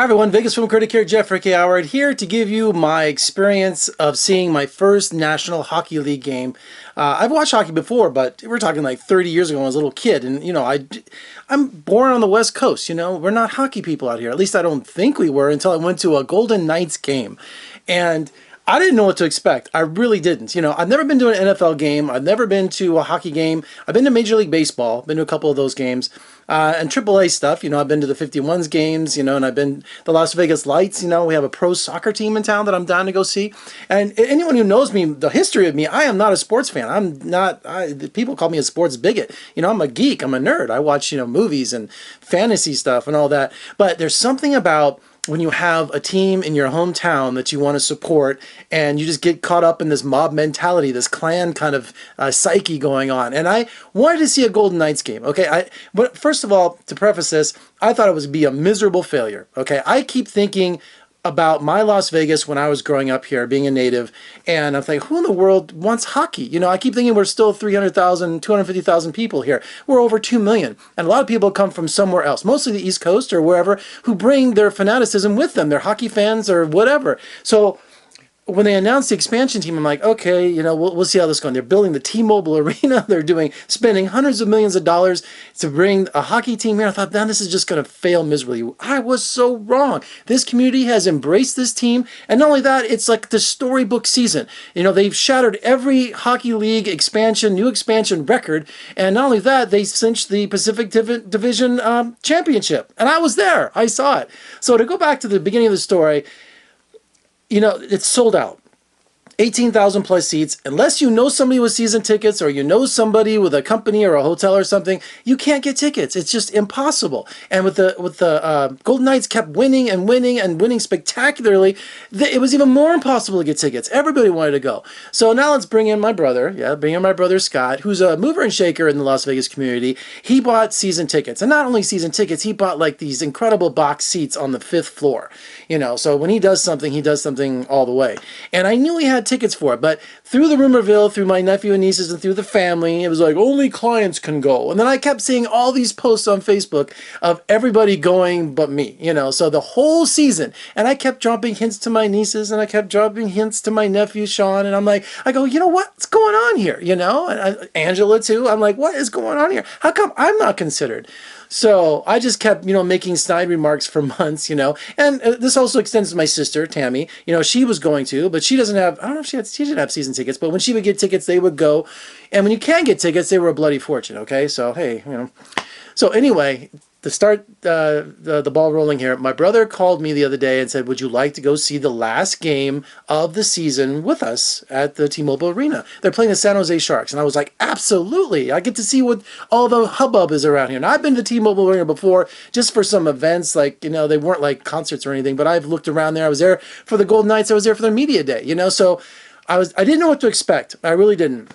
Hi everyone, Vegas Film Critic here, Jeff Ricky Howard, here to give you my experience of seeing my first National Hockey League game. I've watched hockey before, but we're talking like 30 years ago when I was a little kid. And, I'm born on the West Coast, we're not hockey people out here. At least I don't think we were until I went to a Golden Knights game. And I didn't know what to expect. I really didn't. I've never been to an NFL game. I've never been to a hockey game. I've been to Major League Baseball. Been to a couple of those games. And AAA stuff. I've been to the 51s games, and I've been the Las Vegas Lights. We have a pro soccer team in town that I'm down to go see. And anyone who knows me, the history of me, I am not a sports fan. I'm not, people call me a sports bigot. I'm a geek. I'm a nerd. I watch, movies and fantasy stuff and all that. But there's something about when you have a team in your hometown that you want to support and you just get caught up in this mob mentality, this clan kind of psyche going on. And I wanted to see a Golden Knights game, okay? But first of all, to preface this, I thought it would be a miserable failure, okay? I keep thinking about my Las Vegas when I was growing up here, being a native, and I'm thinking, who in the world wants hockey? I keep thinking we're still 300,000, 250,000 people here. We're over 2 million, and a lot of people come from somewhere else, mostly the East Coast or wherever, who bring their fanaticism with them. They're hockey fans or whatever. So when they announced the expansion team, I'm like, okay, we'll see how this is going. They're building the T-Mobile Arena. They're spending hundreds of millions of dollars to bring a hockey team here. I thought, man, this is just going to fail miserably. I was so wrong. This community has embraced this team. And not only that, it's like the storybook season. They've shattered every hockey league new expansion record. And not only that, they cinched the Pacific Division championship. And I was there. I saw it. So to go back to the beginning of the story, it's sold out. 18,000 plus seats. Unless you know somebody with season tickets or you know somebody with a company or a hotel or something, you can't get tickets. It's just impossible. And with the Golden Knights kept winning and winning and winning spectacularly, it was even more impossible to get tickets. Everybody wanted to go. So now let's bring in my brother. Yeah, bring in my brother Scott, who's a mover and shaker in the Las Vegas community. He bought season tickets. And not only season tickets, he bought like these incredible box seats on the 5th floor. So when he does something all the way. And I knew he had tickets for it, but through the rumorville, through my nephew and nieces and through the family, it was like only clients can go. And then I kept seeing all these posts on Facebook of everybody going but me, so the whole season. And I kept dropping hints to my nieces and I kept dropping hints to my nephew Sean, and I go, what's going on here, and Angela too. I'm like, what is going on here? How come I'm not considered? So I just kept, making snide remarks for months, and this also extends to my sister, Tammy. She was going to, but she doesn't have, I don't know if she didn't have season tickets, but when she would get tickets, they would go. And when you can get tickets, they were a bloody fortune, okay? So, hey, So anyway, to start the ball rolling here, my brother called me the other day and said, would you like to go see the last game of the season with us at the T-Mobile Arena? They're playing the San Jose Sharks. And I was like, absolutely. I get to see what all the hubbub is around here. And I've been to T-Mobile Arena before just for some events, like, they weren't like concerts or anything, but I've looked around there. I was there for the Golden Knights. I was there for their media day, so I didn't know what to expect. I really didn't.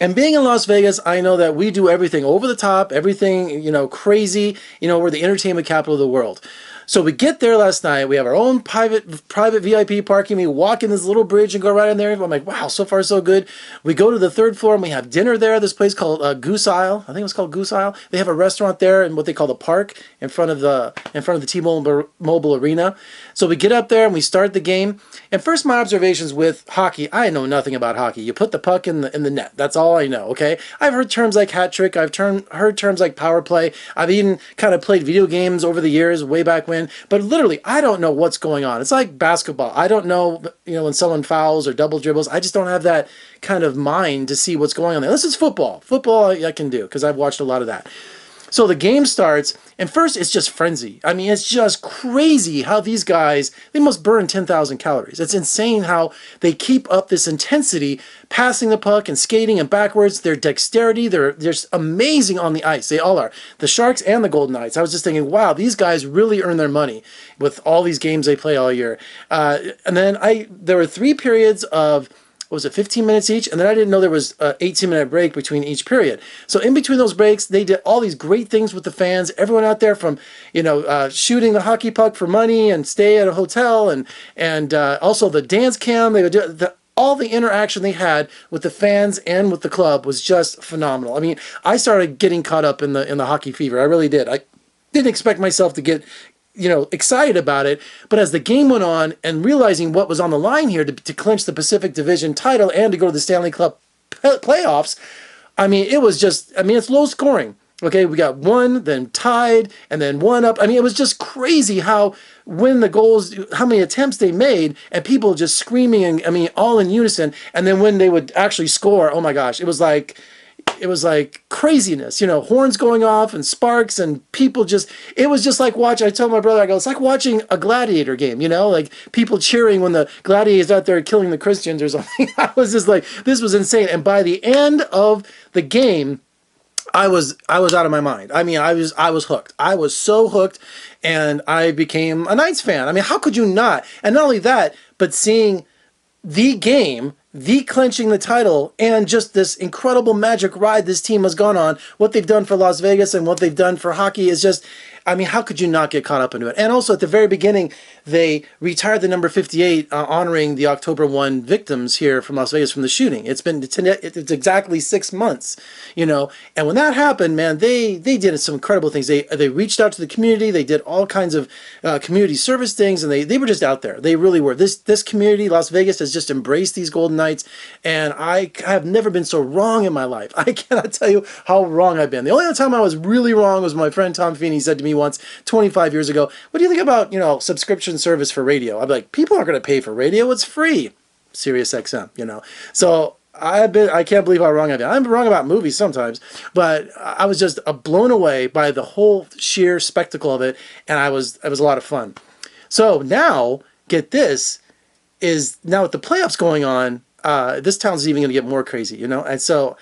And being in Las Vegas, I know that we do everything over the top, everything, crazy. We're the entertainment capital of the world. So we get there last night. We have our own private VIP parking. We walk in this little bridge and go right in there. I'm like, wow, so far so good. We go to the 3rd floor and we have dinner there. This place called Goose Isle. I think it's called Goose Isle. They have a restaurant there in what they call the park in front of the T-Mobile Arena. So we get up there and we start the game. And first, my observations with hockey, I know nothing about hockey. You put the puck in the net. That's all I know, okay? I've heard terms like hat trick. I've heard terms like power play. I've even kind of played video games over the years, way back when. But literally, I don't know what's going on. It's like basketball. I don't know, when someone fouls or double dribbles. I just don't have that kind of mind to see what's going on there. This is football. Football I can do because I've watched a lot of that. So the game starts, and first it's just frenzy. I mean, it's just crazy how these guys, they must burn 10,000 calories. It's insane how they keep up this intensity, passing the puck and skating and backwards. Their dexterity, they're just amazing on the ice. They all are. The Sharks and the Golden Knights. I was just thinking, wow, these guys really earn their money with all these games they play all year. And then there were 3 periods of, what was it, 15 minutes each? And then I didn't know there was an 18-minute break between each period. So in between those breaks, they did all these great things with the fans. Everyone out there from, shooting the hockey puck for money and stay at a hotel and also the dance cam. They would do all the interaction they had with the fans and with the club was just phenomenal. I mean, I started getting caught up in the hockey fever. I really did. I didn't expect myself to get excited about it. But as the game went on and realizing what was on the line here to clinch the Pacific Division title and to go to the Stanley Cup playoffs, I mean, it was just, I mean, it's low scoring. Okay, we got one, then tied, and then one up. I mean, it was just crazy how when the goals, how many attempts they made, and people just screaming, and I mean, all in unison. And then when they would actually score, oh my gosh, it was like craziness, horns going off and sparks and people just, it was just like watching, I told my brother, I go, it's like watching a gladiator game, like people cheering when the gladiators out there killing the Christians or something. I was just like, this was insane. And by the end of the game, I was out of my mind. I mean, I was hooked. I was so hooked, and I became a Knights fan. I mean, how could you not? And not only that, but seeing the game, the clinching the title, and just this incredible magic ride this team has gone on, what they've done for Las Vegas and what they've done for hockey is just, I mean, how could you not get caught up into it? And also at the very beginning, they retired the number 58, honoring the October 1 victims here from Las Vegas from the shooting. It's exactly 6 months, and when that happened, man, they did some incredible things. They reached out to the community. They did all kinds of community service things, and they were just out there. They really were. This community, Las Vegas, has just embraced these Golden Knights, and I have never been so wrong in my life. I cannot tell you how wrong I've been. The only time I was really wrong was my friend Tom Feeney said to me once 25 years ago, what do you think about subscription service for radio? I'd be like, people aren't going to pay for radio, it's free. Sirius XM, so I can't believe how wrong I've been. I'm wrong about movies sometimes, but I was just blown away by the whole sheer spectacle of it, and it was a lot of fun. So now, get this, is now with the playoffs going on, this town's even going to get more crazy, and so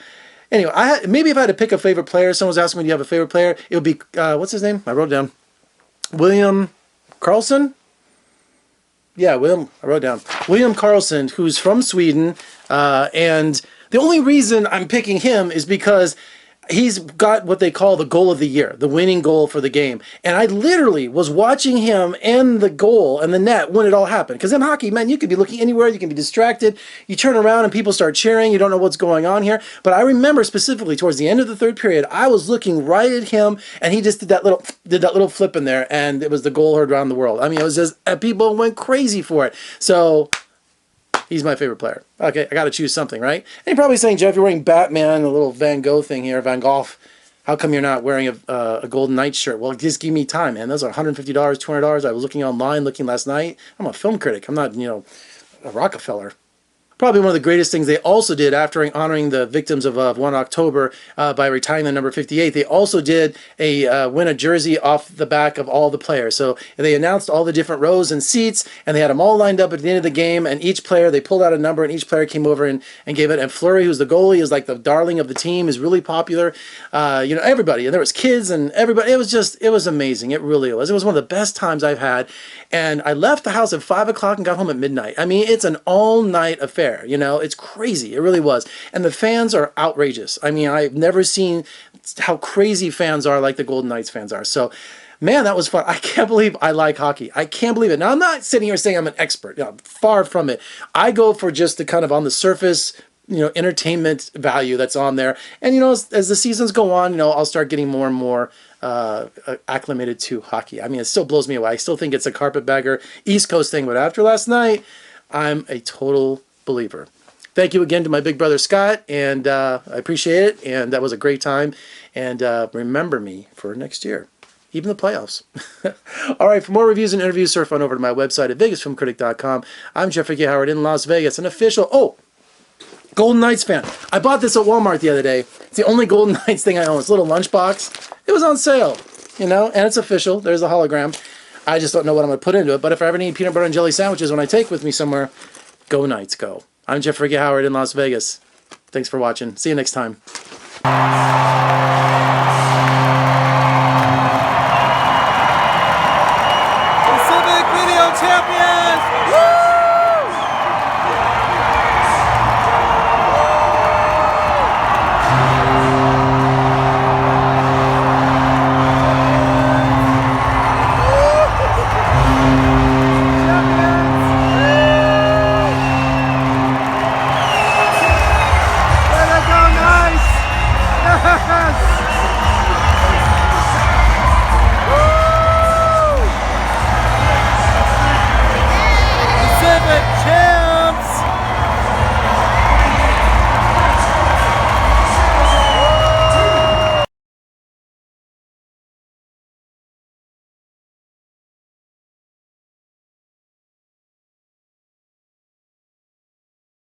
anyway, maybe if I had to pick a favorite player, someone was asking me, do you have a favorite player? It would be, what's his name? I wrote it down. William Karlsson? Yeah, I wrote down. William Karlsson, who's from Sweden, and the only reason I'm picking him is because he's got what they call the goal of the year, the winning goal for the game. And I literally was watching him and the goal and the net when it all happened. Because in hockey, man, you could be looking anywhere, you can be distracted. You turn around and people start cheering. You don't know what's going on here. But I remember specifically towards the end of the third period, I was looking right at him, and he just did that little flip in there, and it was the goal heard around the world. I mean, it was just, people went crazy for it. So he's my favorite player. Okay, I got to choose something, right? And you're probably saying, Jeff, you're wearing Batman, a little Van Gogh thing here, Van Gogh. How come you're not wearing a Golden Knights shirt? Well, just give me time, man. Those are $150, $200. I was looking online, looking last night. I'm a film critic. I'm not, a Rockefeller. Probably one of the greatest things they also did after honoring the victims of 1 October by retiring the number 58, they also did win a jersey off the back of all the players. So they announced all the different rows and seats, and they had them all lined up at the end of the game, and each player, they pulled out a number, and each player came over and gave it. And Fleury, who's the goalie, is like the darling of the team, is really popular. Everybody, and there was kids and everybody. It was amazing. It really was. It was one of the best times I've had. And I left the house at 5 o'clock and got home at midnight. I mean, it's an all-night affair. It's crazy. It really was. And the fans are outrageous. I mean, I've never seen how crazy fans are like the Golden Knights fans are. So, man, that was fun. I can't believe I like hockey. I can't believe it. Now, I'm not sitting here saying I'm an expert. Far from it. I go for just the kind of on the surface, entertainment value that's on there. And, as the seasons go on, I'll start getting more and more acclimated to hockey. I mean, it still blows me away. I still think it's a carpetbagger East Coast thing. But after last night, I'm a total believer. Thank you again to my big brother Scott, and I appreciate it, and that was a great time, and remember me for next year, even the playoffs. All right, for more reviews and interviews, surf on over to my website at vegasfilmcritic.com. I'm Jeffrey K. Howard in Las Vegas, an official Golden Knights fan. I bought this at Walmart the other day. It's the only Golden Knights thing I own. It's a little lunchbox. It was on sale, and it's official. There's a hologram. I just don't know what I'm going to put into it, but if I ever need peanut butter and jelly sandwiches when I take with me somewhere, go Knights, go. I'm Jeffrey Howard in Las Vegas. Thanks for watching. See you next time.